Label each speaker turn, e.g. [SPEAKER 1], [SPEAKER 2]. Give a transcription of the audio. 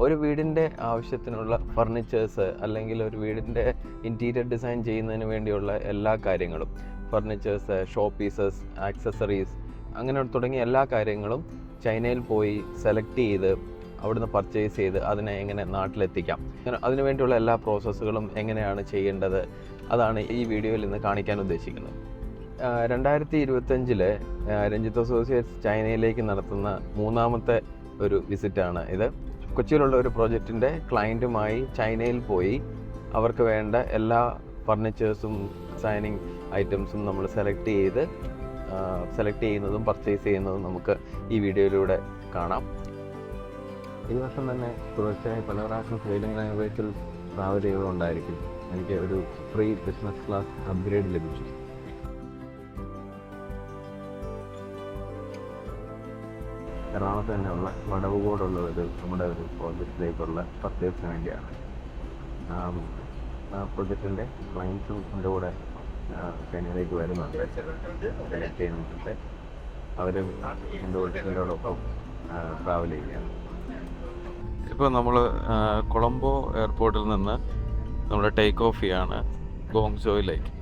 [SPEAKER 1] ഒരു വീടിൻ്റെ ആവശ്യത്തിനുള്ള ഫർണിച്ചേഴ്സ് അല്ലെങ്കിൽ ഒരു വീടിൻ്റെ ഇൻറ്റീരിയർ ഡിസൈൻ ചെയ്യുന്നതിന് വേണ്ടിയുള്ള എല്ലാ കാര്യങ്ങളും, ഫർണിച്ചേഴ്സ്, ഷോ പീസസ്, ആക്സസറീസ്, അങ്ങനെ തുടങ്ങിയ എല്ലാ കാര്യങ്ങളും ചൈനയിൽ പോയി സെലക്ട് ചെയ്ത് അവിടുന്ന് പർച്ചേസ് ചെയ്ത് അതിനെ എങ്ങനെ നാട്ടിലെത്തിക്കാം, അതിനുവേണ്ടിയുള്ള എല്ലാ പ്രോസസ്സുകളും എങ്ങനെയാണ് ചെയ്യേണ്ടത്, അതാണ് ഈ വീഡിയോയിൽ ഇന്ന് കാണിക്കാൻ ഉദ്ദേശിക്കുന്നത്. 2025 രഞ്ജിത്ത് അസോസിയേറ്റ്സ് ചൈനയിലേക്ക് നടത്തുന്ന മൂന്നാമത്തെ ഒരു വിസിറ്റാണ് ഇത്. കൊച്ചിയിലുള്ള ഒരു പ്രോജക്റ്റിൻ്റെ ക്ലയൻറ്റുമായി ചൈനയിൽ പോയി അവർക്ക് വേണ്ട എല്ലാ ഫർണിച്ചേഴ്സും ഡിസൈനിങ് ഐറ്റംസും നമ്മൾ സെലക്ട് ചെയ്യുന്നതും പർച്ചേസ് ചെയ്യുന്നതും നമുക്ക് ഈ വീഡിയോയിലൂടെ കാണാം. ഈ വർഷം തന്നെ തുടർച്ചയായി പല പ്രാവശ്യം സെയിലിംഗ് ലാംഗ്വേജിൽ ട്രാവൽ ചെയ്തുകൊണ്ടായിരിക്കും എനിക്ക് ഒരു ഫ്രീ ബിസിനസ് ക്ലാസ് അപ്ഗ്രേഡ് ലഭിച്ചു. എറണാകുളത്ത് തന്നെയുള്ള വടവുകോടുള്ള നമ്മുടെ ഒരു പ്രോജക്റ്റിലേക്കുള്ള പർച്ചേസിന് വേണ്ടിയാണ്. ആ പ്രോജക്റ്റിൻ്റെ ക്ലയൻസും എൻ്റെ കൂടെ ചൈനയിലേക്ക് വരുന്നുണ്ട്. സെലക്ട് ചെയ്യുന്നുണ്ട്. അവരും എൻ്റെ ട്രാവൽ ചെയ്യുകയാണ്. ഇപ്പോൾ നമ്മൾ കൊളംബോ എയർപോർട്ടിൽ നിന്ന് നമ്മൾ ടേക്ക് ഓഫ് ചെയ്യാണ് ഗോങ്സോയിലേക്ക്.